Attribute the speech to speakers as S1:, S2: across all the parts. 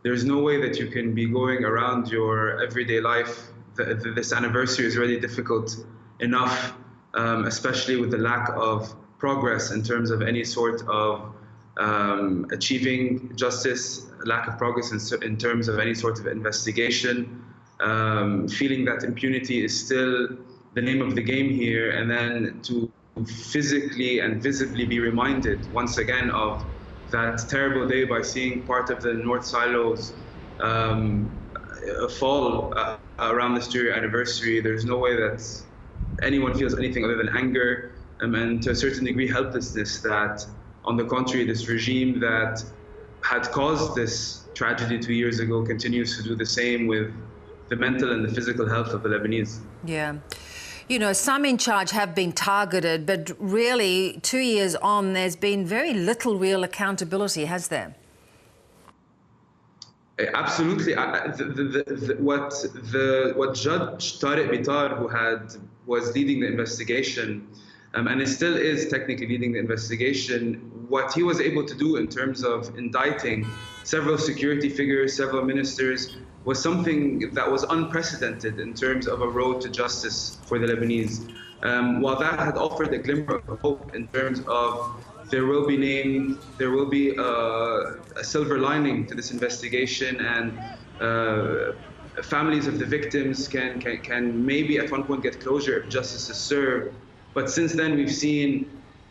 S1: There's no way that you can be going around your everyday life. This anniversary is really difficult enough, especially with the lack of progress in terms of any sort of achieving justice, lack of progress in terms of any sort of investigation, feeling that impunity is still the name of the game here, and then to physically and visibly be reminded once again of that terrible day by seeing part of the North Silos um, fall around this 2-year anniversary. There's no way that anyone feels anything other than anger, and to a certain degree helplessness that, on the contrary, this regime that had caused this tragedy 2 years ago continues to do the same with the mental and the physical health of the Lebanese.
S2: Yeah. You know, some in charge have been targeted, but really 2 years on, there's been very little real accountability, has there?
S1: Absolutely. What Judge Tariq Bitar, who was leading the investigation, and it still is technically leading the investigation, what he was able to do in terms of indicting several security figures, several ministers, was something that was unprecedented in terms of a road to justice for the Lebanese. While that had offered a glimmer of hope in terms of there will be a silver lining to this investigation, and families of the victims can maybe at one point get closure if justice is served. But since then, we've seen,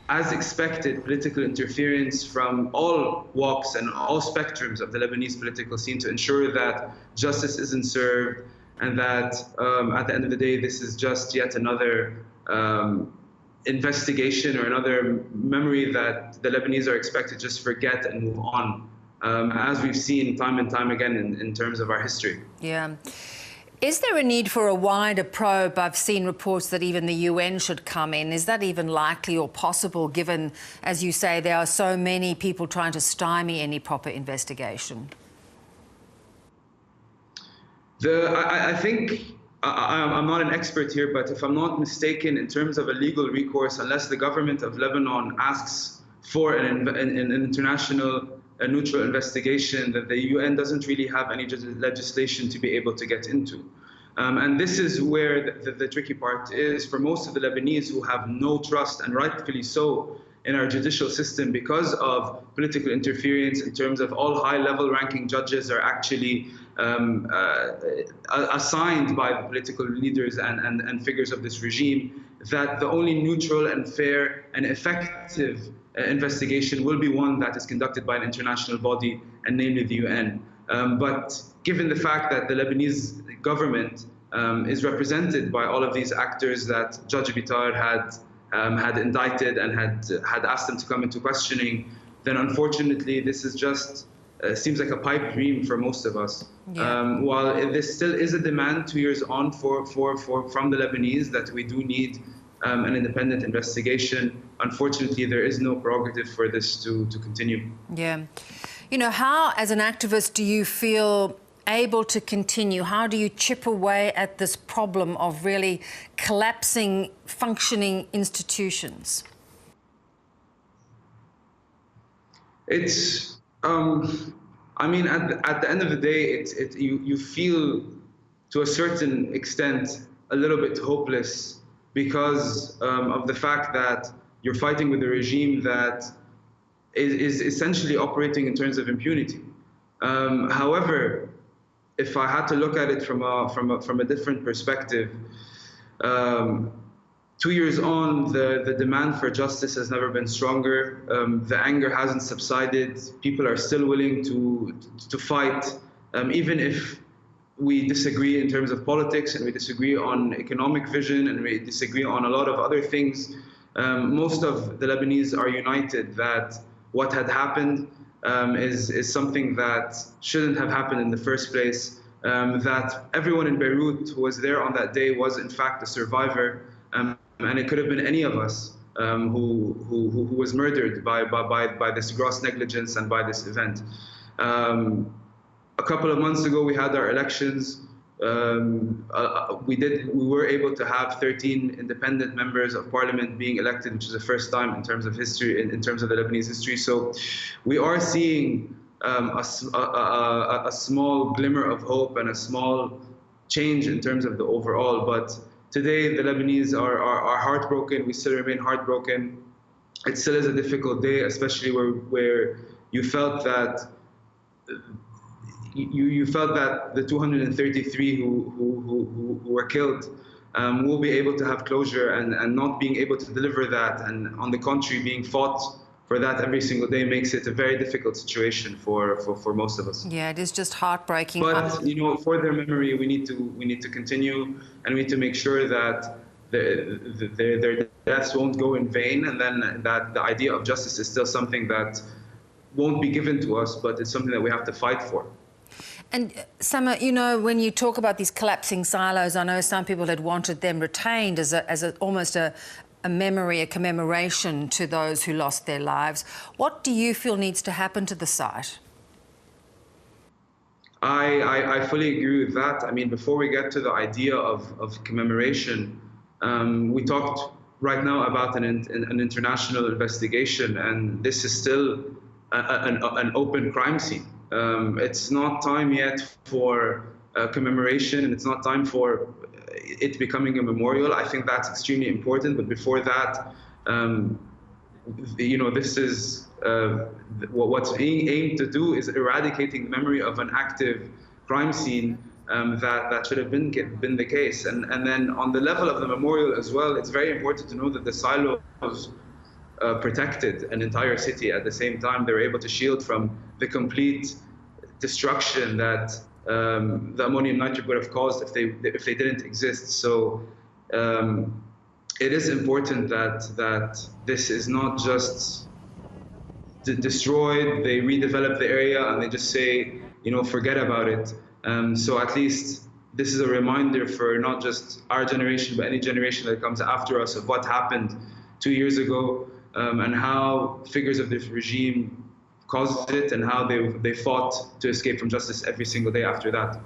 S1: as expected, political interference from all walks and all spectrums of the Lebanese political scene to ensure that justice isn't served, and that at the end of the day, this is just yet another investigation or another memory that the Lebanese are expected to just forget and move on, as we've seen time and time again in terms of our history.
S2: Yeah. Is there a need for a wider probe? I've seen reports that even the UN should come in. Is that even likely or possible, given, as you say, there are so many people trying to stymie any proper investigation?
S1: I think, I'm not an expert here, but if I'm not mistaken, in terms of a legal recourse, unless the government of Lebanon asks for an international a neutral investigation, that the UN doesn't really have any legislation to be able to get into. And this is where the tricky part is for most of the Lebanese, who have no trust, and rightfully so, in our judicial system because of political interference in terms of all high-level ranking judges are actually assigned by the political leaders and figures of this regime, that the only neutral and fair and effective investigation will be one that is conducted by an international body, and namely the UN. But given the fact that the Lebanese government is represented by all of these actors that Judge Bitar had indicted and had asked them to come into questioning, then unfortunately this is just seems like a pipe dream for most of us. Yeah. While this still is a demand 2 years on from the Lebanese that we do need an independent investigation, unfortunately there is no prerogative for this to continue.
S2: Yeah. You know, how as an activist do you feel able to continue? How do you chip away at this problem of really collapsing functioning institutions?
S1: It's I mean, at the end of the day, you feel to a certain extent a little bit hopeless because of the fact that you're fighting with a regime that is essentially operating in terms of impunity. However, if I had to look at it from a different perspective, 2 years on, the demand for justice has never been stronger. The anger hasn't subsided. People are still willing to fight, even if we disagree in terms of politics and we disagree on economic vision and we disagree on a lot of other things. Most of the Lebanese are united that what had happened is something that shouldn't have happened in the first place, that everyone in Beirut who was there on that day was in fact a survivor, and it could have been any of us who was murdered by this gross negligence and by this event. A couple of months ago, we had our elections. We were able to have 13 independent members of parliament being elected, which is the first time in terms of history, in terms of the Lebanese history. So we are seeing a small glimmer of hope and a small change in terms of the overall. But today, the Lebanese are heartbroken. We still remain heartbroken. It still is a difficult day, especially where you felt that you felt that the 233 who were killed will be able to have closure, and not being able to deliver that, and on the contrary, being fought for that every single day makes it a very difficult situation for most of us.
S2: Yeah, it is just heartbreaking.
S1: But for their memory, we need to continue, and we need to make sure that their deaths won't go in vain, and then that the idea of justice is still something that won't be given to us, but it's something that we have to fight for.
S2: And Samer, when you talk about these collapsing silos, I know some people had wanted them retained as almost a memory, a commemoration to those who lost their lives. What do you feel needs to happen to the site?
S1: I fully agree with that. I mean, before we get to the idea of commemoration, we talked right now about an international investigation, and this is still an open crime scene. It's not time yet for commemoration, and it's not time for it becoming a memorial. I think that's extremely important. But before that, this is what's being aimed to do is eradicating the memory of an active crime scene that should have been the case. And then on the level of the memorial as well, it's very important to know that the silos protected an entire city. At the same time, they were able to shield from the complete destruction that the ammonium nitrate would have caused if they didn't exist. So it is important that this is not just destroyed. They redevelop the area and they just say, forget about it. So at least this is a reminder for not just our generation, but any generation that comes after us of what happened 2 years ago, and how figures of this regime caused it, and how they fought to escape from justice every single day after that.